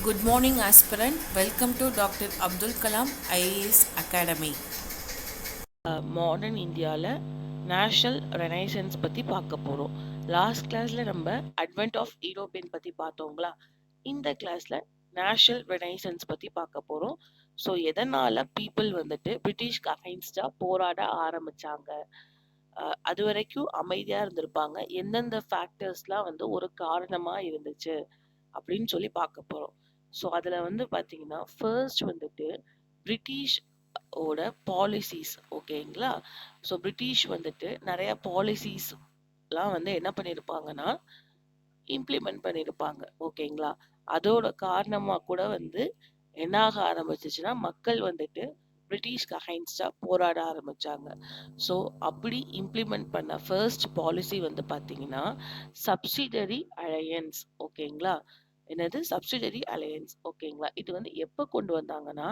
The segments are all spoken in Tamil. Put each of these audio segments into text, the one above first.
Good morning, aspirant. Welcome to Dr. Abdul Kalam IAS Academy. Modern இந்தியாவில் நேஷ்னல் ரெனைசன்ஸ் பற்றி பார்க்க போகிறோம். லாஸ்ட் கிளாஸில் நம்ம அட்வென்ட் ஆஃப் யூரோப்பியன் பற்றி பார்த்தோங்களா? இந்த கிளாஸில் நேஷ்னல் ரெனைசன்ஸ் பற்றி பார்க்க போகிறோம். ஸோ எதனால் பீப்புள் வந்துட்டு பிரிட்டிஷ்க்கு அகைன்ஸ்டாக போராட ஆரம்பித்தாங்க, அது வரைக்கும் அமைதியாக இருந்திருப்பாங்க, எந்தெந்த ஃபேக்டர்ஸ்லாம் வந்து ஒரு காரணமாக இருந்துச்சு அப்படின்னு சொல்லி பார்க்க போகிறோம். ஸோ அதில் வந்து பார்த்தீங்கன்னா ஃபர்ஸ்ட் வந்துட்டு பிரிட்டிஷ் ஓட பாலிசிஸ். ஓகேங்களா? ஸோ பிரிட்டிஷ் வந்துட்டு நிறைய பாலிசிஸ்லாம் வந்து என்ன பண்ணியிருப்பாங்கன்னா இம்ப்ளிமெண்ட் பண்ணியிருப்பாங்க. ஓகேங்களா? அதோட காரணமாக கூட வந்து என்ன ஆக ஆரம்பிச்சிச்சுன்னா மக்கள் வந்துட்டு பிரிட்டிஷ்க்கு அகைன்ஸ்டாக போராட ஆரம்பிச்சாங்க. ஸோ அப்படி இம்ப்ளிமெண்ட் பண்ண ஃபர்ஸ்ட் பாலிசி வந்து பார்த்தீங்கன்னா சப்சிடரி அலையன்ஸ். ஓகேங்களா? என்னது சப்சிடரி அலையன்ஸ்? ஓகேங்களா? இது வந்து எப்போ கொண்டு வந்தாங்கன்னா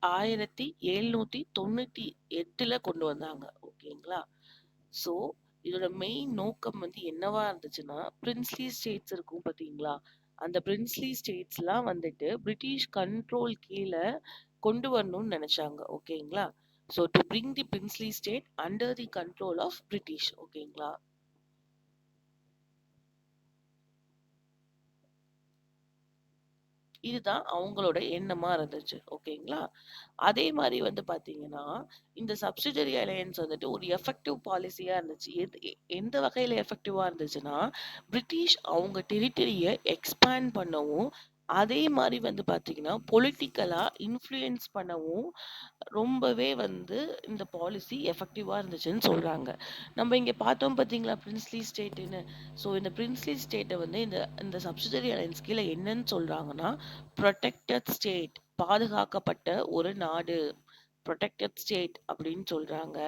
1798 கொண்டு வந்தாங்க. ஓகேங்களா? ஸோ இதோட மெயின் நோக்கம் வந்து என்னவா இருந்துச்சுன்னா பிரின்ஸ்லி ஸ்டேட்ஸ் இருக்கும் பார்த்தீங்களா, அந்த பிரின்ஸ்லி ஸ்டேட்ஸ்லாம் வந்துட்டு பிரிட்டிஷ் கண்ட்ரோல் கீழே கொண்டு வரணும்னு நினைச்சாங்க. ஓகேங்களா? So to bring the princely state under the control of British. ஓகேங்களா? இதுதான் அவங்களோட எண்ணமா இருந்துச்சு. ஓகேங்களா? அதே மாதிரி வந்து பாத்தீங்கன்னா இந்த சப்சிடரி அலையன்ஸ் வந்துட்டு ஒரு எஃபெக்டிவ் பாலிசியா இருந்துச்சு. எந்த வகையில எஃபெக்டிவா இருந்துச்சுன்னா பிரிட்டிஷ் அவங்க டெரிட்டரியை எக்ஸ்பேண்ட் பண்ணவும், அதே மாதிரி வந்து பாத்தீங்கன்னா பொலிட்டிக்கலா இன்ஃப்ளூயன்ஸ் பண்ணவும் ரொம்பவே வந்து இந்த பாலிசி எஃபெக்டிவா இருந்துச்சுன்னு சொல்றாங்க. நம்ம இங்க பார்த்தோம் பாத்தீங்களா பிரின்ஸ்லி ஸ்டேட்னு. ஸோ இந்த பிரின்ஸ்லி ஸ்டேட்டை வந்து இந்த இந்த சப்சிடரி அலையன்ஸ் கீழே என்னன்னு சொல்றாங்கன்னா ப்ரொடெக்டட் ஸ்டேட், பாதுகாக்கப்பட்ட ஒரு நாடு, ப்ரொடெக்டட் ஸ்டேட் அப்படின்னு சொல்றாங்க.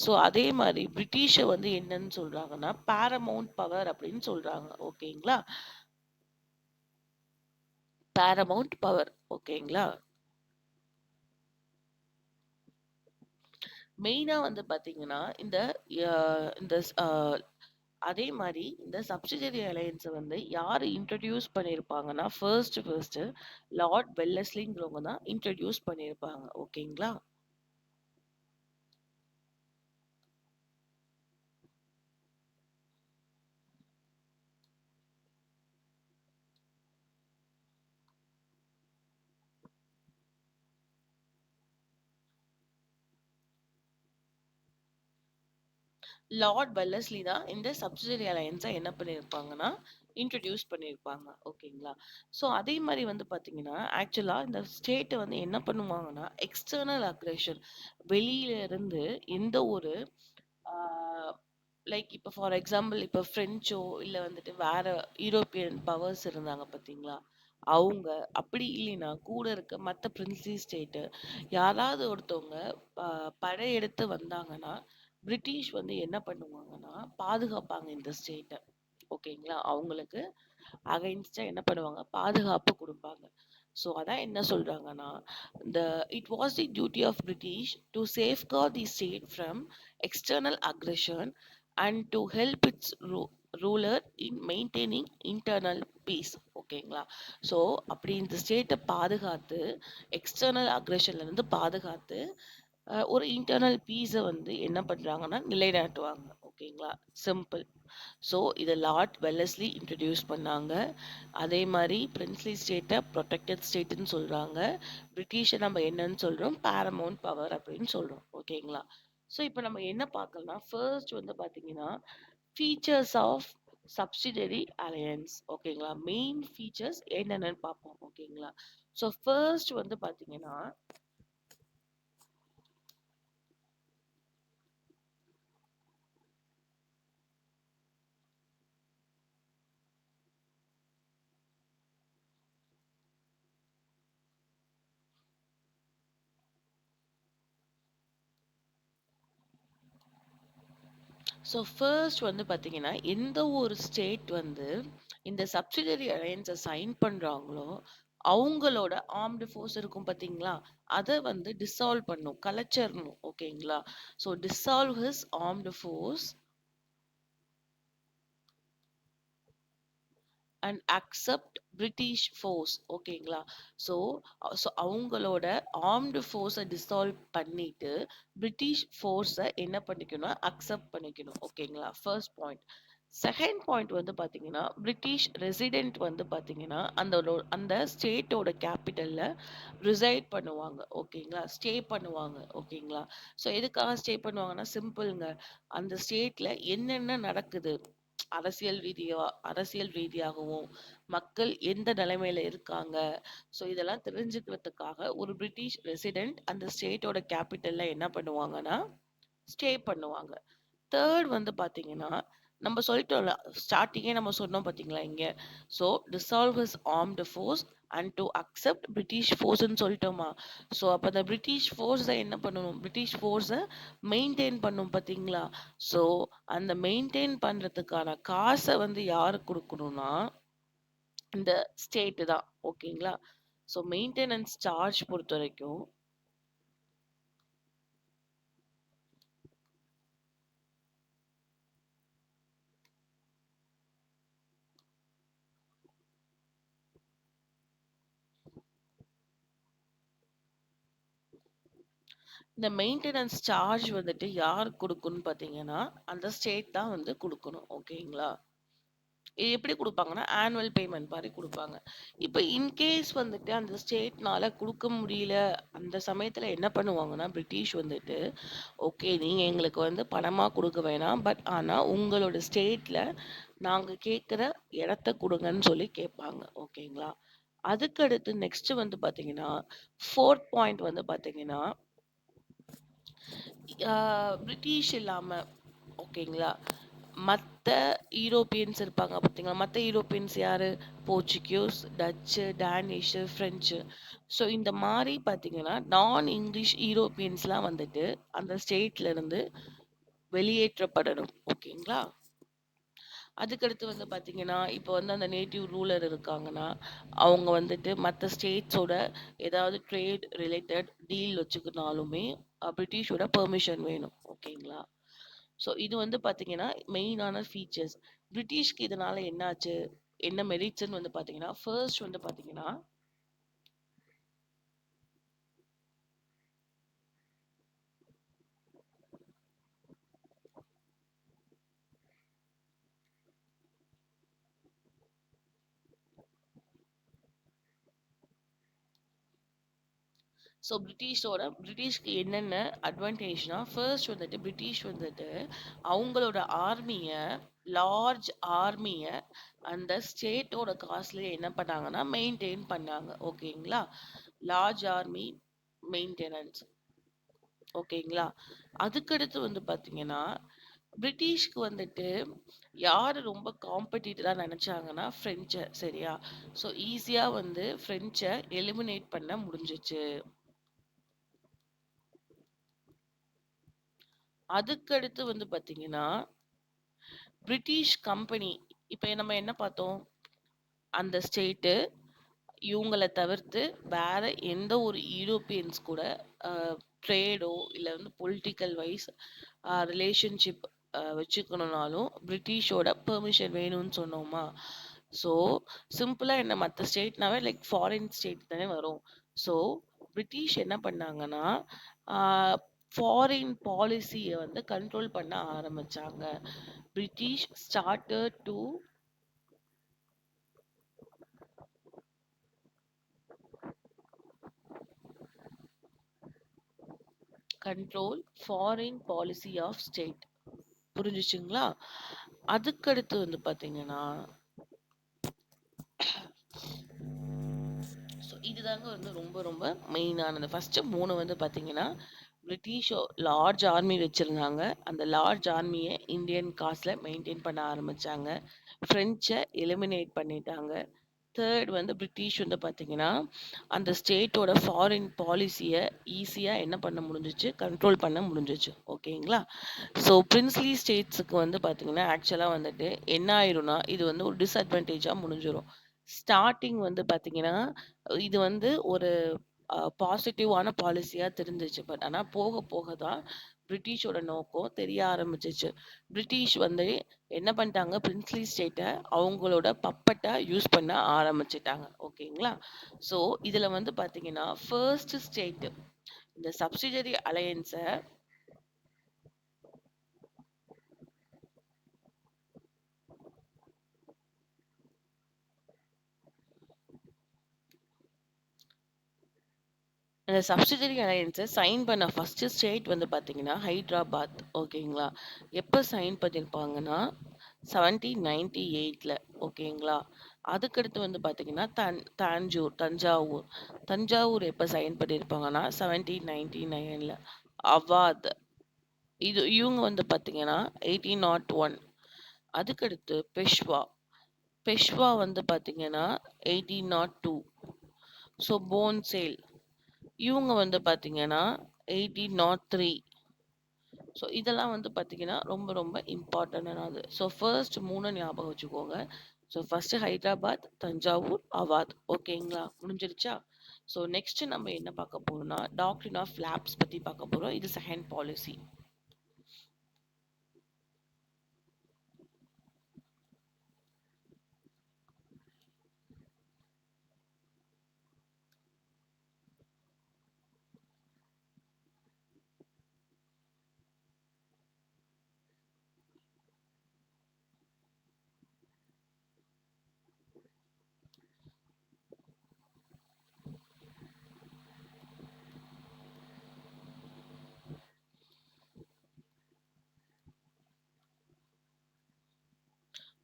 ஸோ அதே மாதிரி பிரிட்டிஷை வந்து என்னன்னு சொல்றாங்கன்னா பாரமவுண்ட் பவர் அப்படின்னு சொல்றாங்க. ஓகேங்களா? Paramount power. ஓகேங்களா? மெயினா வந்து பாத்தீங்கன்னா இந்த இந்த அதே மாதிரி இந்த சப்சிடரி அலையன்ஸை வந்து யார் இன்ட்ரடியூஸ் பண்ணியிருப்பாங்கன்னா ஃபர்ஸ்ட் லார்ட் வெல்லஸ்லிங்கிறவங்க தான் இன்ட்ரடியூஸ் பண்ணியிருப்பாங்க. ஓகேங்களா? லார்ட் வெல்லஸ்லி தான் இந்த சப்சிடரி அலையன்ஸை என்ன பண்ணியிருப்பாங்கன்னா இன்ட்ரடியூஸ் பண்ணியிருப்பாங்க. ஓகேங்களா? ஸோ அதே மாதிரி வந்து பார்த்தீங்கன்னா ஆக்சுவலாக இந்த ஸ்டேட்டை வந்து என்ன பண்ணுவாங்கன்னா எக்ஸ்டர்னல் அக்ரெஷன், வெளியில இருந்து எந்த ஒரு லைக் இப்போ ஃபார் எக்ஸாம்பிள் இப்போ ஃப்ரெஞ்சோ இல்லை வந்துட்டு வேற யூரோப்பியன் பவர்ஸ் இருந்தாங்க பார்த்தீங்களா, அவங்க அப்படி இல்லைன்னா கூட இருக்க மற்ற பிரின்ஸ்லி ஸ்டேட்டு யாராவது ஒருத்தவங்க படையெடுத்து வந்தாங்கன்னா பிரிட்டிஷ் வந்து என்ன பண்ணுவாங்கன்னா பாதுகாப்பாங்க இந்த ஸ்டேட்டை. ஓகேங்களா? அவங்களுக்கு அகைன்ஸ்டா என்ன பண்ணுவாங்க பாதுகாப்பு கொடுப்பாங்க. ஸோ அதான் என்ன சொல்றாங்கன்னா the it was the duty of British to safeguard the state from external aggression and to help its ruler in maintaining internal peace. ஓகேங்களா? ஸோ அப்படி இந்த ஸ்டேட்டை பாதுகாத்து எக்ஸ்டர்னல் அக்ரெஷன்ல இருந்து பாதுகாத்து ஒரு இன்டர்னல் பீஸை வந்து என்ன பண்றாங்கன்னா நிலைநாட்டுவாங்க. ஓகேங்களா? சிம்பிள். ஸோ இதை லார்ட் வெல்லஸ்லி இன்ட்ரடியூஸ் பண்ணாங்க. அதே மாதிரி பிரின்ஸ்லி ஸ்டேட்டை ப்ரொடெக்டட் ஸ்டேட்டுன்னு சொல்றாங்க. பிரிட்டிஷை நம்ம என்னன்னு சொல்றோம் பாரமவுண்ட் பவர் அப்படின்னு சொல்றோம். ஓகேங்களா? ஸோ இப்போ நம்ம என்ன பார்க்கலாம்னா ஃபர்ஸ்ட் வந்து பார்த்தீங்கன்னா ஃபீச்சர்ஸ் ஆஃப் சப்சிடரி அலையன்ஸ். ஓகேங்களா? மெயின் ஃபீச்சர்ஸ் என்னென்னு பார்ப்போம். ஓகேங்களா? ஸோ ஃபர்ஸ்ட் வந்து பார்த்தீங்கன்னா ஃபர்ஸ்ட் வந்து பார்த்தீங்கன்னா எந்த ஒரு ஸ்டேட் வந்து இந்த சப்சிடரி அலையன்ஸை சைன் பண்றாங்களோ அவங்களோட ஆர்ம்டு ஃபோர்ஸ் இருக்கும் பார்த்தீங்களா, அதை வந்து டிசால்வ் பண்ணும், கலைச்சிடணும். ஓகேங்களா? So dissolve his armed force and accept British force. ஓகேங்களா? ஸோ அவங்களோட ஆர்ம்டு ஃபோர்ஸை டிசால்வ் பண்ணிட்டு பிரிட்டிஷ் ஃபோர்ஸை என்ன பண்ணிக்கணும், அக்செப்ட் பண்ணிக்கணும். ஓகேங்களா? First point. செகண்ட் பாயிண்ட் வந்து பார்த்தீங்கன்னா, பிரிட்டிஷ் ரெசிடென்ட் வந்து பார்த்தீங்கன்னா அந்த ஸ்டேட்டோட கேபிட்டல்ல ரிசைட் பண்ணுவாங்க. ஓகேங்களா? ஸ்டே பண்ணுவாங்க. ஓகேங்களா? ஸோ எதுக்காக ஸ்டே பண்ணுவாங்கன்னா, சிம்பிள்ங்க. அந்த ஸ்டேட்ல என்னென்ன நடக்குது, அரசியல் ரீதியாகவும் மக்கள் எந்த நிலைமையில இருக்காங்க, ஸோ இதெல்லாம் தெரிஞ்சுக்கிறதுக்காக ஒரு பிரிட்டிஷ் ரெசிடென்ட் அந்த ஸ்டேட்டோட கேபிட்டல்ல என்ன பண்ணுவாங்கன்னா ஸ்டே பண்ணுவாங்க. தேர்ட் வந்து பாத்தீங்கன்னா, நம்ம சொல்லிட்டோம்ல, ஸ்டார்டிங்கே நம்ம சொன்னோம் பாத்தீங்களா இங்க. So dissolve his armed force and to accept British ஃபோர்ஸ்ன்னு சொல்லிட்டோமா. ஸோ அப்போ அந்த பிரிட்டிஷ் ஃபோர்ஸை என்ன பண்ணணும், பிரிட்டிஷ் ஃபோர்ஸை மெயின்டைன் பண்ணும் பாத்தீங்களா. ஸோ அந்த மெயின்டைன் பண்றதுக்கான காசை வந்து யாருக்கு கொடுக்கணும்னா இந்த ஸ்டேட்டு தான். ஓகேங்களா? ஸோ மெயின்டெனன்ஸ் சார்ஜ் பொறுத்த வரைக்கும் இந்த மெயின்டெனன்ஸ் சார்ஜ் வந்துட்டு யார் குடுக்கணும்னு பார்த்தீங்கன்னா, அந்த ஸ்டேட் தான் வந்து குடுக்கணும். ஓகேங்களா? இது எப்படி குடுப்பாங்கன்னா, ஆனுவல் பேமெண்ட் மாரி குடுப்பாங்க. இப்ப இன்கேஸ் வந்துட்டு அந்த ஸ்டேட்னால குடுக்க முடியல, அந்த சமயத்துல என்ன பண்ணுவாங்கன்னா, பிரிட்டிஷ் வந்துட்டு, ஓகே நீங்க எங்களுக்கு வந்து பணமா குடுக்க வேணாம். பட் ஆனா உங்களோட ஸ்டேட்ல நாங்க கேட்கிற இடத்த குடுங்கன்னு சொல்லி கேட்பாங்க. ஓகேங்களா? அதுக்கு அடுத்து நெக்ஸ்ட் வந்து பார்த்தீங்கன்னா, 4த் பாயிண்ட் வந்து பார்த்தீங்கன்னா பிரிட்டிஷ் இல்லாம ஓகேங்களா, மத்த யூரோப்பியன்ஸ் இருப்பாங்க பார்த்தீங்களா, மத்த யூரோப்பியன்ஸ் யாரு? Portuguese, Dutch, Danish, French. So இந்த மாரி பார்த்தீங்கன்னா, நான் இங்கிலீஷ் யூரோப்பியன்ஸ்லாம் வந்துட்டு அந்த ஸ்டேட்ல இருந்து வெளியேற்றப்படணும். ஓகேங்களா? அதுக்கடுத்து வந்து பார்த்தீங்கன்னா, இப்போ வந்து அந்த நேட்டிவ் ரூலர் இருக்காங்கன்னா, அவங்க வந்துட்டு மத்த ஸ்டேட்ஸோட ஏதாவது ட்ரேட் ரிலேட்டட் டீல் வச்சுக்கினாலுமே பிரிட்டிஷோட பெர்மிஷன் வேணும். ஓகேங்களா? ஸோ இது வந்து பார்த்தீங்கன்னா, மெயினான ஃபீச்சர்ஸ். பிரிட்டிஷ்க்கு இதனால என்னாச்சு? என்ன மெரிட்ஸ்ன்னு வந்து பார்த்தீங்கன்னா, ஃபர்ஸ்ட் வந்து பார்த்தீங்கன்னா, ஸோ பிரிட்டிஷ்க்கு என்னென்ன அட்வான்டேஜ்னா, ஃபர்ஸ்ட் வந்துட்டு பிரிட்டிஷ் வந்துட்டு அவங்களோட லார்ஜ் ஆர்மிய அந்த ஸ்டேட்டோட காசுலயே என்ன பண்ணாங்கன்னா மெயின்டைன் பண்ணாங்க. ஓகேங்களா? Large army maintenance. ஓகேங்களா? அதுக்கடுத்து வந்து பார்த்தீங்கன்னா, பிரிட்டிஷ்க்கு வந்துட்டு யாரு ரொம்ப காம்படிட்டிவா நினைச்சாங்கன்னா பிரெஞ்ச. சரியா? ஸோ ஈஸியா வந்து பிரெஞ்ச எலிமினேட் பண்ண முடிஞ்சுச்சு. அதுக்கடுத்து வந்து பார்த்தீங்கன்னா, பிரிட்டிஷ் கம்பெனி இப்ப நம்ம என்ன பார்த்தோம்? அந்த ஸ்டேட்டு இவங்கள தவிர்த்து வேற எந்த ஒரு யூரோப்பியன்ஸ் கூட ட்ரேடோ இல்ல வந்து பொலிட்டிக்கல் வைஸ் ரிலேஷன்ஷிப் வச்சுக்கணும்னாலும் பிரிட்டிஷோட பெர்மிஷன் வேணும்னு சொன்னோமா. ஸோ சிம்பிளா என்ன, மற்ற ஸ்டேட்னாவே லைக் ஃபாரின் ஸ்டேட் தானே வரும். ஸோ பிரிட்டிஷ் என்ன பண்ணாங்கன்னா ஃபாரின் பாலிசியை வந்து கண்ட்ரோல் பண்ண ஆரம்பிச்சாங்க. British started to control foreign policy of state. புரிஞ்சுச்சுங்களா? அதுக்கடுத்து வந்து பாத்தீங்கன்னா, ஸோ இதுதாங்க வந்து ரொம்ப ரொம்ப மெயினானது. ஃபர்ஸ்ட் 3 வந்து பாத்தீங்கன்னா, பிரிட்டிஷ் லார்ஜ் ஆர்மி வச்சிருந்தாங்க. அந்த லார்ஜ் ஆர்மியை இந்தியன் காசுல மெயின்டைன் பண்ண ஆரம்பிச்சாங்க. பிரெஞ்சை எலிமினேட் பண்ணிட்டாங்க. தேர்ட் வந்து பிரிட்டிஷ் வந்து பார்த்தீங்கன்னா, அந்த ஸ்டேட்டோட ஃபாரின் பாலிசியை ஈஸியாக என்ன பண்ண முடிஞ்சிச்சு, கண்ட்ரோல் பண்ண முடிஞ்சிச்சு. ஓகேங்களா? ஸோ பிரின்ஸ்லி ஸ்டேட்ஸுக்கு வந்து பார்த்தீங்கன்னா, ஆக்சுவலாக வந்துட்டு என்ன ஆயிரும்னா, இது வந்து ஒரு டிஸ்அட்வான்டேஜாக முடிஞ்சிடும். ஸ்டார்டிங் வந்து பார்த்தீங்கன்னா, இது வந்து ஒரு பாசிட்டிவான பாலிசியாக தெரிஞ்சிச்சு. பட் ஆனால் போக போக தான் பிரிட்டிஷோட நோக்கம் தெரிய ஆரம்பிச்சிச்சு. பிரிட்டிஷ் வந்து என்ன பண்ணிட்டாங்க, பிரின்ஸ்லி ஸ்டேட்டை அவங்களோட பப்பட்டா யூஸ் பண்ண ஆரம்பிச்சிட்டாங்க. ஓகேங்களா? ஸோ இதுல வந்து பாத்தீங்கன்னா ஃபர்ஸ்ட் ஸ்டேட் இந்த சப்சிடரி அலையன்ஸை அந்த சப்சிடரி அலையன்ஸை சைன் பண்ண ஃபர்ஸ்ட் ஸ்டேட் வந்து பார்த்தீங்கன்னா ஹைதராபாத். ஓகேங்களா? எப்போ சைன் பண்ணியிருப்பாங்கன்னா 1798. ஓகேங்களா? அதுக்கடுத்து வந்து பார்த்தீங்கன்னா தஞ்சாவூர். தஞ்சாவூர் எப்போ சைன் பண்ணியிருப்பாங்கன்னா 1799. அவாத் இவங்க வந்து பார்த்தீங்கன்னா 1801. அதுக்கடுத்து பெஷ்வா வந்து பார்த்தீங்கன்னா 1802. ஸோ போன்சேல் இவங்க வந்து பார்த்தீங்கன்னா 1803. ஸோ இதெல்லாம் வந்து பார்த்தீங்கன்னா ரொம்ப ரொம்ப இம்பார்ட்டன்டானது. ஸோ ஃபர்ஸ்ட் 3 ஞாபகம் வச்சுக்கோங்க. So first Hyderabad, Thanjavur, Awadh. ஓகேங்களா? முடிஞ்சிருச்சா? ஸோ நெக்ஸ்ட் நம்ம என்ன பார்க்க போறோம்னா டாக்ட்ரின் ஆஃப் லேப்ஸ் பத்தி பார்க்க போறோம். இது second policy.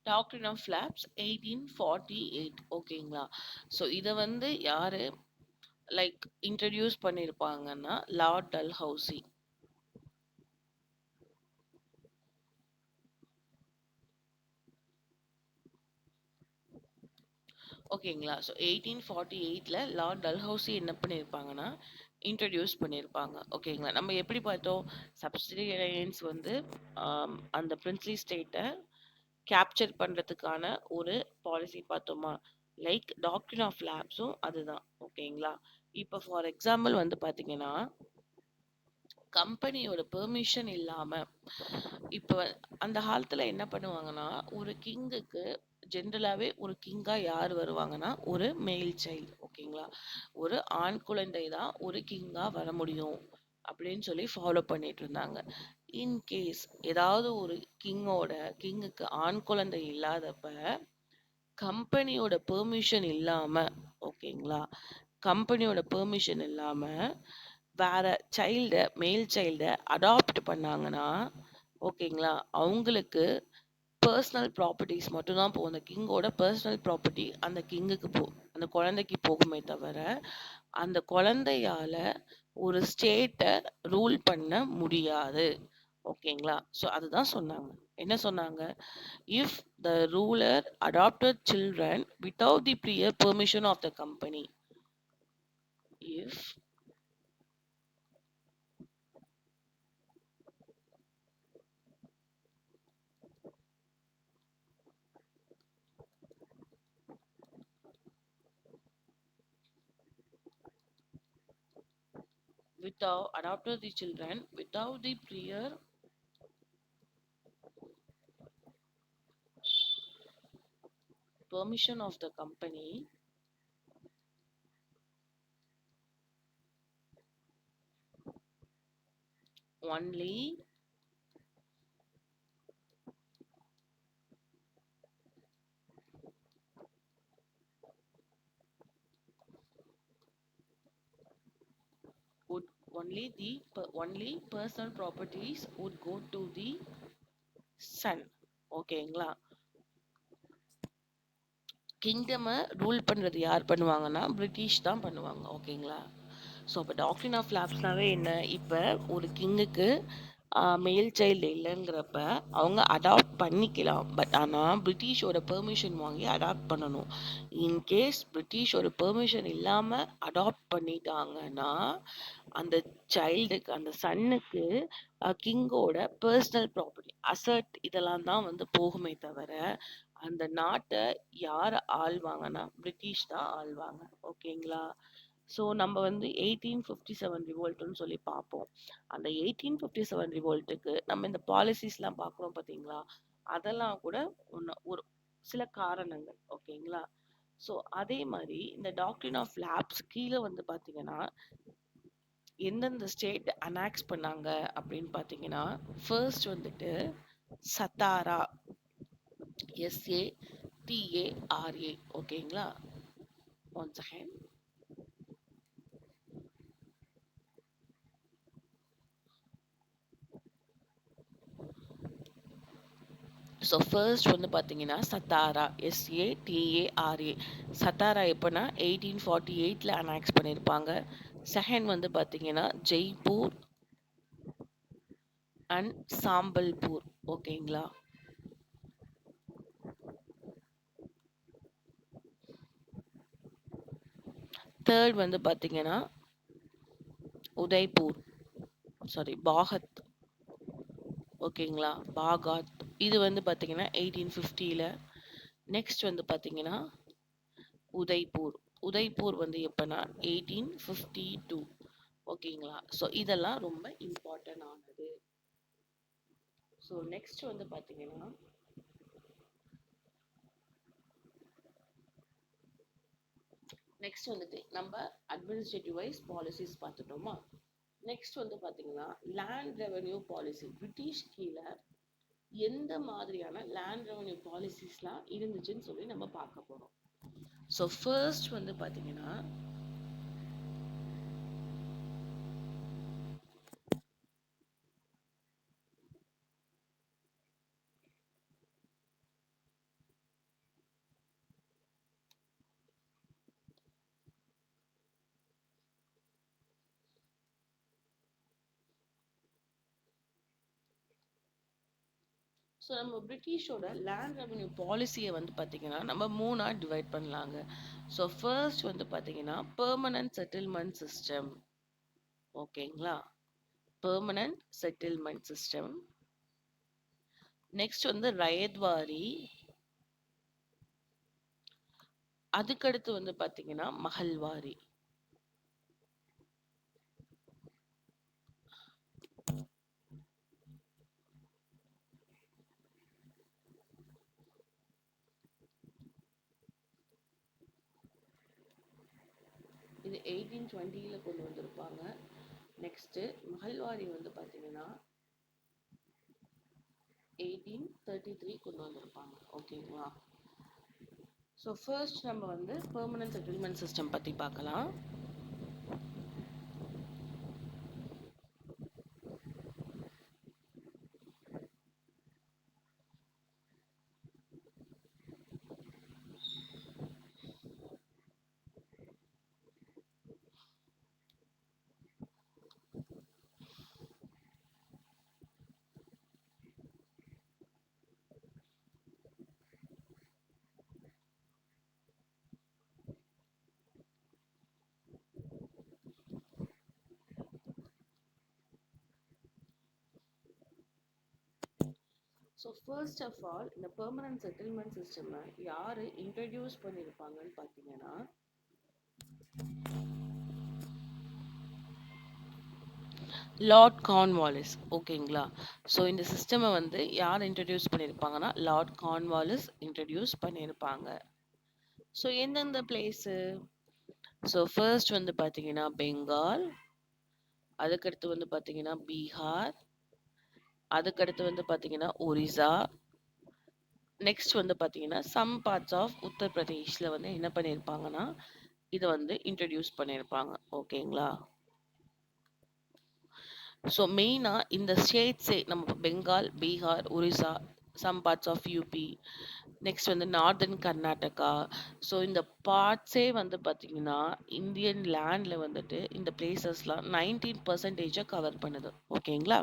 Doctrine of lapse 1848. ஓகேங்களா? ஸோ இதை வந்து யாரு இன்ட்ரடியூஸ் பண்ணியிருப்பாங்கன்னா லார்ட் டல்ஹவுசி. ஓகேங்களா? ஸோ 1848ல லார்ட் டல்ஹவுசி என்ன பண்ணியிருப்பாங்கன்னா இன்ட்ரடியூஸ் பண்ணியிருப்பாங்க. ஓகேங்களா? நம்ம எப்படி பார்த்தோம், சப்சிடரி அலையன்ஸ் வந்து அந்த பிரின்ஸ்லி ஸ்டேட்டை கேப்சர் பண்ணுறதுக்கான ஒரு பாலிசி பார்த்தோமா? டாக்ட்ரின் ஆஃப் லேப்ஸும் அதுதான். ஓகேங்களா? இப்போ ஃபார் எக்ஸாம்பிள் வந்து பார்த்தீங்கன்னா கம்பெனியோட பெர்மிஷன் இல்லாம இப்ப அந்த காலத்துல என்ன பண்ணுவாங்கன்னா ஒரு கிங்குக்கு ஜென்ரலாவே ஒரு கிங்கா யார் வருவாங்கன்னா ஒரு மேல் சைல்டு. ஓகேங்களா? ஒரு ஆண் குழந்தை தான் ஒரு கிங்கா வர முடியும் அப்படின்னு சொல்லி ஃபாலோ பண்ணிட்டு இருந்தாங்க. இன்கேஸ் ஏதாவது ஒரு கிங்குக்கு ஆண் குழந்தை இல்லாதப்ப கம்பெனியோட பெர்மிஷன் இல்லாம, ஓகேங்களா, கம்பெனியோட பெர்மிஷன் இல்லாம வேற மேல் சைல்ட அடாப்ட் பண்ணாங்கன்னா, ஓகேங்களா, அவங்களுக்கு பர்சனல் ப்ராப்பர்ட்டிஸ் மட்டும்தான் போகும். அந்த கிங்கோட பர்சனல் ப்ராப்பர்ட்டி அந்த குழந்தைக்கு போகுமே தவிர அந்த குழந்தையால ஒரு ஸ்டேட்டை ரூல் பண்ண முடியாது. ஓகேங்களா? ஸோ அதுதான் சொன்னாங்க. என்ன சொன்னாங்க? If the ruler adopted children without the prior permission of the company, if without adopted the children without the prior permission of the company, only would only personal properties would go to the son. ஓகேங்களா? கிங்டமை ரூல் பண்றது யார் பண்ணுவாங்கன்னா பிரிட்டிஷ் தான் பண்ணுவாங்க. ஓகேங்களா? ஸோ அப்போ டாக்ட்ரின் ஆஃப் லேப்ஸ்னாவே என்ன, இப்போ ஒரு கிங்குக்கு மேல் சைல்டு இல்லைங்கிறப்ப அவங்க அடாப்ட் பண்ணிக்கலாம். பட் ஆனால் பிரிட்டிஷோட பெர்மிஷன் வாங்கி அடாப்ட் பண்ணணும். இன்கேஸ் பிரிட்டிஷோட பெர்மிஷன் இல்லாமல் அடாப்ட் பண்ணிட்டாங்கன்னா அந்த சைல்டுக்கு அந்த சன்னுக்கு கிங்கோட பர்சனல் ப்ராப்பர்ட்டி அசட் இதெல்லாம் தான் வந்து போகுமே தவிர அந்த நாட்டை யார் ஆள்வாங்கன்னா பிரிட்டிஷ் தான் ஆள்வாங்க. ஓகேங்களா? ஸோ நம்ம வந்து 1857 ரிவோல்ட்டுன்னு சொல்லி பார்ப்போம். அந்த 1857 ரிவோல்ட்டுக்கு நம்ம இந்த பாலிசிஸ்லாம் பார்க்குறோம் பார்த்தீங்களா? அதெல்லாம் கூட ஒரு சில காரணங்கள். ஓகேங்களா? ஸோ அதே மாரி இந்த டாக்ட்ரின் ஆஃப் லேப்ஸ் கீழ வந்து பார்த்தீங்கன்னா, எந்தெந்த ஸ்டேட் அனெக்ஸ் பண்ணாங்க அப்படின்னு பார்த்தீங்கன்னா, ஃபர்ஸ்ட் வந்துட்டு சத்தாரா. SATARA. ஓகேங்களா? One second. ஸோ ஃபர்ஸ்ட் வந்து பார்த்தீங்கன்னா சத்தாரா. SATARA. சத்தாரா எப்போனா 1848 அனெக்ஸ் பண்ணியிருப்பாங்க. செகண்ட் வந்து பார்த்தீங்கன்னா ஜெய்ப்பூர் அண்ட் சாம்பல்பூர். ஓகேங்களா? தேர்ட் வந்து பார்த்தீங்கன்னா உதய்பூர், சாரி பாகத். ஓகேங்களா? பாகாத். இது வந்து பார்த்தீங்கன்னா 1850ல. நெக்ஸ்ட் வந்து பார்த்தீங்கன்னா உதய்பூர். உதய்பூர் வந்து எப்போனா 1852. ஓகேங்களா? ஸோ இதெல்லாம் ரொம்ப இம்பார்ட்டன்ட் ஆனது. ஸோ நெக்ஸ்ட் வந்து பார்த்தீங்கன்னா நெக்ஸ்ட் வந்துட்டு நம்ம அட்மினிஸ்ட்ரேட்டிவ் வைஸ் பாலிசிஸ் பார்த்துட்டோமா? நெக்ஸ்ட் வந்து பார்த்தீங்கன்னா லேண்ட் ரெவென்யூ பாலிசி. பிரிட்டிஷ் கீழே எந்த மாதிரியான லேண்ட் ரெவென்யூ பாலிசிஸ்லாம் இருந்துச்சுன்னு சொல்லி நம்ம பார்க்க போறோம். ஸோ ஃபர்ஸ்ட் வந்து பார்த்தீங்கன்னா ஸோ நம்ம பிரிட்டிஷோட லேண்ட் ரெவென்யூ பாலிசியை வந்து பார்த்தீங்கன்னா நம்ம மூணாக டிவைட் பண்ணலாங்க. ஸோ ஃபர்ஸ்ட் வந்து பார்த்தீங்கன்னா பெர்மனன்ட் செட்டில்மெண்ட் சிஸ்டம். ஓகேங்களா? Permanent settlement system. நெக்ஸ்ட் வந்து ரயத்வாரி. அதுக்கடுத்து வந்து பார்த்தீங்கன்னா மஹல்வாரி. இது 1820ல கொண்டு வந்திருப்பாங்க. நெக்ஸ்ட் மஹல்வாரி வந்து பார்த்தீங்கன்னா 1833 கொண்டு வந்திருப்பாங்க. ஓகேங்களா? ஸோ ஃபர்ஸ்ட் நம்ம வந்து பெர்மனன்ட் செட்டில்மெண்ட் சிஸ்டம் பற்றி பார்க்கலாம். ஸோ ஃபர்ஸ்ட் ஆஃப் ஆல் இந்த பெர்மனன்ட் செட்டில்மெண்ட் சிஸ்டம் யார் இன்ட்ரடியூஸ் பண்ணியிருப்பாங்கன்னு பார்த்தீங்கன்னா லார்ட் கார்ன்வாலிஸ். ஓகேங்களா? ஸோ இந்த சிஸ்டமை வந்து யார் இன்ட்ரடியூஸ் பண்ணியிருப்பாங்கன்னா லார்ட் கார்ன்வாலிஸ் இன்ட்ரடியூஸ் பண்ணியிருப்பாங்க. ஸோ எந்தெந்த பிளேஸு? ஸோ ஃபர்ஸ்ட் வந்து பார்த்தீங்கன்னா பெங்கால், அதுக்கடுத்து வந்து பார்த்தீங்கன்னா பீகார், அதுக்கடுத்து வந்து பார்த்தீங்கன்னா ஒரிசா, நெக்ஸ்ட் வந்து பார்த்தீங்கன்னா சம் பார்ட்ஸ் ஆஃப் உத்தரப்பிரதேஷில் வந்து என்ன பண்ணியிருப்பாங்கன்னா இதை வந்து இன்ட்ரடியூஸ் பண்ணியிருப்பாங்க. ஓகேங்களா? ஸோ மெயினாக இந்த ஸ்டேட்ஸே நம்ம Bengal, Bihar, Orissa, some parts of UP, next வந்து நார்தர்ன் கர்நாடகா. ஸோ இந்த பார்ட்ஸே வந்து பார்த்தீங்கன்னா இந்தியன் லேண்டில் வந்துட்டு இந்த பிளேசஸ்லாம் 19% கவர் பண்ணுது. ஓகேங்களா?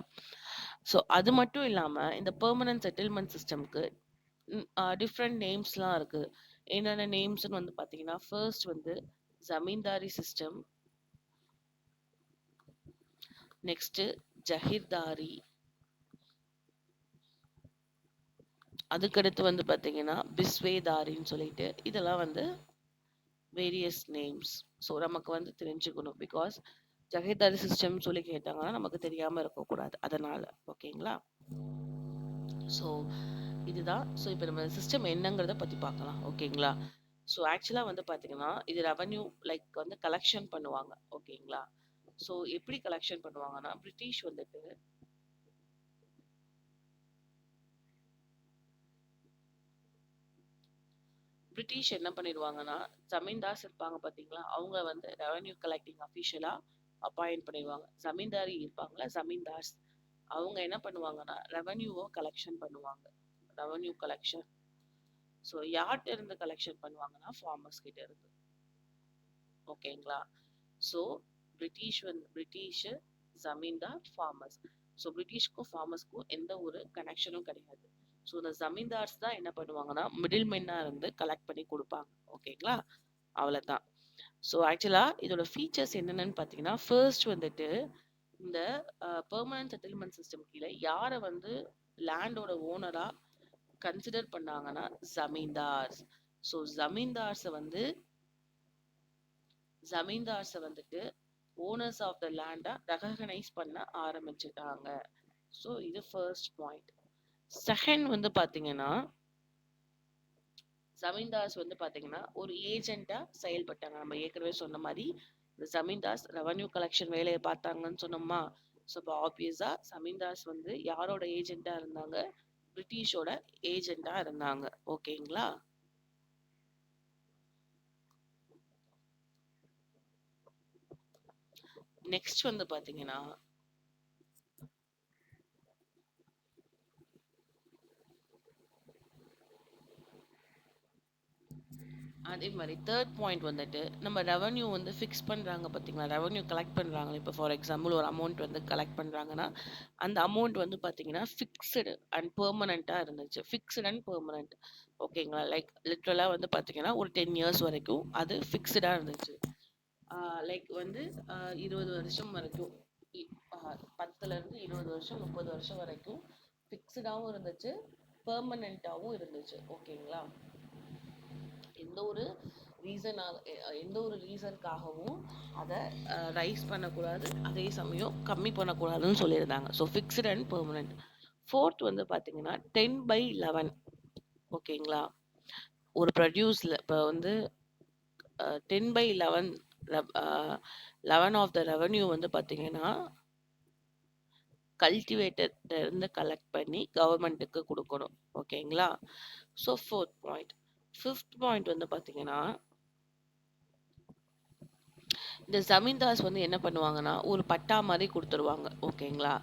ஸோ அது மட்டும் இல்லாமல் இந்த பெர்மனன்ட் செட்டில்மெண்ட் சிஸ்டம்க்கு டிஃப்ரெண்ட் நேம்ஸ்லாம் இருக்கு. என்னென்ன நேம்ஸ்னு வந்து பார்த்தீங்கன்னா ஃபர்ஸ்ட் வந்து ஜமீன்தாரி சிஸ்டம், நெக்ஸ்ட் ஜஹீர்தாரி, அதுக்கடுத்து வந்து பார்த்தீங்கன்னா பிஸ்வேதாரின்னு சொல்லிட்டு இதெல்லாம் வந்து வேரியஸ் நேம்ஸ். ஸோ நமக்கு வந்து தெரிஞ்சுக்கணும். பிகாஸ் ஜகேதாரி சிஸ்டம் சொல்லி கேட்டாங்கன்னா நமக்கு தெரியாம இருக்கக்கூடாது. அதனால ஓகேங்களா? ஸோ இதுதான். ஸோ இப்போ நம்ம சிஸ்டம் என்னங்கிறத பத்தி பார்க்கலாம். ஓகேங்களா? ஸோ ஆக்சுவலா வந்து பார்த்தீங்கன்னா, இது ரெவென்யூ லைக் வந்து கலெக்ஷன் பண்ணுவாங்க. ஓகேங்களா? ஸோ எப்படி கலெக்ஷன் பண்ணுவாங்கன்னா, பிரிட்டிஷ் வந்துட்டு பிரிட்டிஷ் என்ன பண்ணிடுவாங்கன்னா, ஜமீன்தார்ஸ் இருப்பாங்க பார்த்தீங்களா, அவங்க வந்து ரெவென்யூ கலெக்டிங் அஃபிஷியலா அப்பாயிண்ட் பண்ணிடுவாங்க. ஜமீன்தாரி இருப்பாங்கல்ல, ஜமீன்தார்ஸ் அவங்க என்ன பண்ணுவாங்கன்னா, ரெவென்யூவ கலெக்ஷன் பண்ணுவாங்க. Revenue collection. ஸோ யார்ட்ட இருந்து கலெக்ஷன் பண்ணுவாங்கன்னா, ஃபார்மர்ஸ் கிட்ட இருந்து. ஓகேங்களா? ஸோ பிரிட்டிஷ், ஜமீன்தார், ஃபார்மர்ஸ். ஸோ பிரிட்டிஷ்க்கும் ஃபார்மர்ஸ்க்கும் எந்த ஒரு கனெக்ஷனும் கிடையாது. ஸோ இந்த ஜமீன்தார்ஸ் தான் என்ன பண்ணுவாங்கன்னா, மிடில் மென்னா இருந்து கலெக்ட் பண்ணி கொடுப்பாங்க. ஓகேங்களா? அவ்வளவுதான். ஸோ ஆக்சுவலா இதோட ஃபீச்சர்ஸ் என்னென்னு பார்த்தீங்கன்னா, ஃபர்ஸ்ட் வந்துட்டு இந்த பெர்மனன்ட் செட்டில்மெண்ட் சிஸ்டம் கீழே யாரை வந்து லேண்டோட ஓனரா கன்சிடர் பண்ணாங்கன்னா ஜமீன்தார்ஸ். ஸோ ஜமீன்தார்ஸை வந்துட்டு ஓனர்ஸ் ஆஃப் த லேண்டா ரெகக்னைஸ் பண்ண ஆரம்பிச்சுட்டாங்க. ஸோ இது ஃபர்ஸ்ட் பாயிண்ட். செகண்ட் வந்து பாத்தீங்கன்னா, ஜமீன்தார்ஸ் வந்து பாத்தீங்கன்னா ஒரு ஏஜென்ட்டா செயல்பட்டாங்க. நம்ம ஏற்கனவே சொன்ன மாதிரி இந்த ஜமீன்தார்ஸ் ரெவன்யூ கலெக்ஷன் வேலையை பார்த்தாங்கன்னு சொன்னோமா. ஸோ இப்போ ஆப்வியஸா ஜமீன்தார்ஸ் வந்து யாரோட ஏஜென்ட்டா இருந்தாங்க? பிரிட்டிஷோட ஏஜென்ட்டா இருந்தாங்க. ஓகேங்களா? நெக்ஸ்ட் வந்து பாத்தீங்கன்னா, அதே மாதிரி தேர்ட் பாயிண்ட் வந்துட்டு நம்ம ரெவன்யூ வந்து ஃபிக்ஸ் பண்ணுறாங்க பார்த்தீங்களா, ரெவன்யூ கலெக்ட் பண்ணுறாங்க. இப்போ ஃபார் எக்ஸாம்பிள் ஒரு அமௌண்ட் வந்து கலெக்ட் பண்ணுறாங்கன்னா அந்த அமௌண்ட் வந்து பார்த்தீங்கன்னா ஃபிக்ஸ்டு அண்ட் பெர்மனண்ட்டாக இருந்துச்சு. Fixed and permanent. ஓகேங்களா? லைக் லிட்ரலாக வந்து பார்த்தீங்கன்னா ஒரு 10 இயர்ஸ் வரைக்கும் அது ஃபிக்ஸ்டாக இருந்துச்சு. லைக் வந்து 20 வருஷம் வரைக்கும் 10லேருந்து 20 வருஷம் 30 வருஷம் வரைக்கும் ஃபிக்ஸ்டாகவும் இருந்துச்சு, பெர்மனண்ட்டாகவும் இருந்துச்சு. ஓகேங்களா? எந்த ஒரு எந்த ஒரு ரீசனுக்காகவும் அதை ரைஸ் பண்ணக்கூடாது, அதே சமயம் கம்மி பண்ணக்கூடாதுன்னு சொல்லியிருந்தாங்க. So fixed and permanent. Fourth வந்து பார்த்தீங்கன்னா 10/11. ஓகேங்களா? ஒரு ப்ரொடியூஸில் இப்போ வந்து 10/11 11 ஆஃப் த ரெவன்யூ வந்து பார்த்தீங்கன்னா கல்டிவேட்டர்ல இருந்து கலெக்ட் பண்ணி கவர்மெண்ட்டுக்கு கொடுக்கணும். ஓகேங்களா? So fourth point. Fifth point வந்து பார்த்தீங்கன்னா, இந்த ஜமீன்தார்ஸ் வந்து என்ன பண்ணுவாங்கன்னா ஒரு பட்டா மாதிரி கொடுத்துருவாங்க. ஓகேங்களா?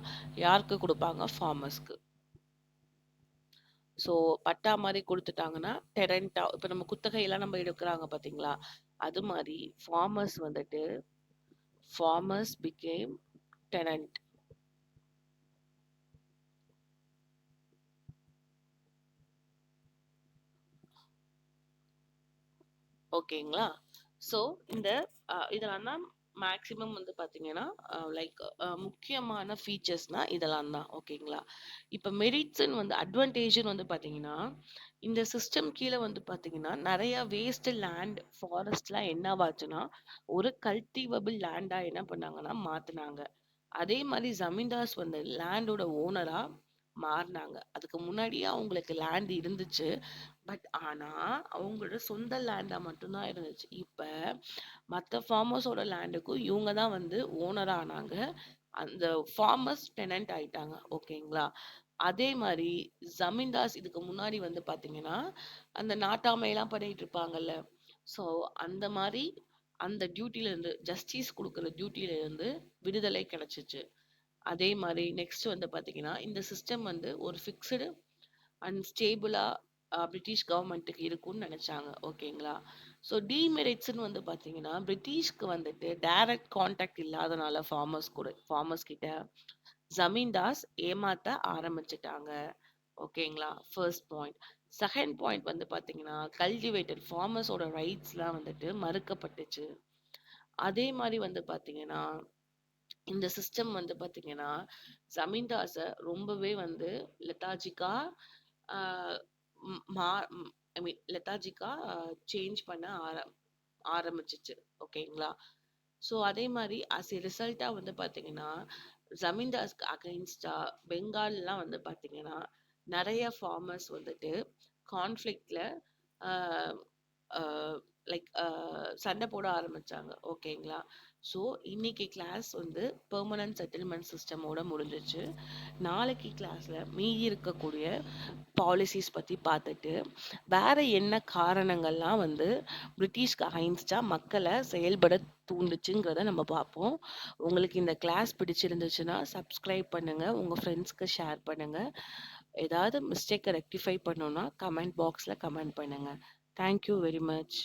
யாருக்கு கொடுப்பாங்க? ஃபார்மர்ஸ்க்கு. ஸோ பட்டா மாதிரி கொடுத்துட்டாங்கன்னா டெரண்டா, இப்போ நம்ம குத்தகையெல்லாம் நம்ம எடுக்கிறாங்க பார்த்தீங்களா, அது மாதிரி ஃபார்மர்ஸ் பிகேம் டெனன்ட். ஓகேங்களா? ஸோ இந்த இதெல்லாம் தான் மேக்ஸிமம் வந்து பார்த்தீங்கன்னா லைக் முக்கியமான ஃபீச்சர்ஸ்னா இதெல்லாம் தான். ஓகேங்களா? இப்போ மெரிட்ஸ்ன்னு வந்து அட்வான்டேஜ்னு வந்து பார்த்தீங்கன்னா, இந்த சிஸ்டம் கீழே வந்து பார்த்தீங்கன்னா நிறைய வேஸ்ட் லேண்ட் ஃபாரஸ்ட்லாம் என்னவாச்சுன்னா ஒரு கல்டிவபிள் லேண்டா என்ன பண்ணாங்கன்னா மாத்துனாங்க. அதே மாதிரி ஜமீன்தார்ஸ் வந்து லேண்டோட ஓனரா மாறினாங்க. அதுக்கு முன்னாடியே அவங்களுக்கு லேண்ட் இருந்துச்சு. பட் ஆனா அவங்களோட சொந்த லேண்டா மட்டும்தான் இருந்துச்சு. இப்ப மத்த ஃபார்மர்ஸோட லேண்டுக்கும் இவங்க தான் வந்து ஓனரா ஆனாங்க. அந்த ஃபார்மர்ஸ் டெனன்ட் ஆயிட்டாங்க. ஓகேங்களா? அதே மாதிரி ஜமீன்தார்ஸ் இதுக்கு முன்னாடி வந்து பாத்தீங்கன்னா அந்த நாட்டாமையெல்லாம் பண்ணிட்டு இருப்பாங்கல்ல. ஸோ அந்த மாதிரி அந்த டியூட்டில இருந்து ஜஸ்டிஸ் கொடுக்குற டியூட்டில இருந்து விடுதலை கிடைச்சிச்சு. அதே மாதிரி நெக்ஸ்ட் வந்து பாத்தீங்கன்னா இந்த சிஸ்டம் வந்து ஒரு ஃபிக்ஸ்டு அண்ட் ஸ்டேபிளா பிரிட்டிஷ் கவர்மெண்ட்டுக்கு இருக்கும்னு நினைச்சாங்க. ஓகேங்களா? ஸோ டிமெரிட்ஸ்ன்னு வந்து பார்த்தீங்கன்னா பிரிட்டிஷ்க்கு வந்துட்டு டைரக்ட் கான்டாக்ட் இல்லாதனால ஃபார்மர்ஸ் கிட்ட ஜமீன்தார்ஸ் ஏமாத்த ஆரம்பிச்சிட்டாங்க. ஓகேங்களா? First point. செகண்ட் பாயிண்ட் வந்து பார்த்தீங்கன்னா கல்டிவேட்டட் ஃபார்மர்ஸோட ரைட்ஸ்லாம் வந்துட்டு மறுக்கப்பட்டுச்சு. அதே மாதிரி வந்து பார்த்தீங்கன்னா இந்த சிஸ்டம் வந்து பார்த்தீங்கன்னா ஜமீன்தார்ஸை ரொம்பவே வந்து லெத்தாஜிக்கா ஐ மீன் லெத்தாஜிக்கா சேஞ்ச் பண்ண ஆரம்பிச்சிச்சு. ஓகேங்களா? ஸோ அதே மாரி ரிசல்ட்டா வந்து பார்த்தீங்கன்னா, ஜமீன்தார்ஸ்க்கு அகைன்ஸ்டா பெங்கால்லாம் வந்து பார்த்தீங்கன்னா, நெறைய ஃபார்மர்ஸ் வந்துட்டு கான்ஃப்ளிக்ட்ல அ அ லைக் சண்டை போட ஆரம்பிச்சாங்க. ஓகேங்களா? ஸோ இன்னைக்கு கிளாஸ் வந்து பெர்மனன்ட் செட்டில்மெண்ட் சிஸ்டமோட முடிஞ்சிச்சு. நாளைக்கு கிளாஸ்ல மீதி இருக்கக்கூடிய பாலிசிஸ் பத்தி பார்த்துட்டு, வேற என்ன காரணங்கள்லாம் வந்து பிரிட்டிஷ்க்கு அகைன்ஸ்டா மக்கள செயல்பட தூண்டுச்சுங்கிறத நம்ம பார்ப்போம். உங்களுக்கு இந்த கிளாஸ் பிடிச்சிருந்துச்சுன்னா, சப்ஸ்கிரைப் பண்ணுங்க. உங்க ஃப்ரெண்ட்ஸ்க்கு ஷேர் பண்ணுங்க. ஏதாவது மிஸ்டேக்க ரெக்டிஃபை பண்ணணும்னா, கமெண்ட் பாக்ஸ்ல கமெண்ட் பண்ணுங்க. Thank you very much.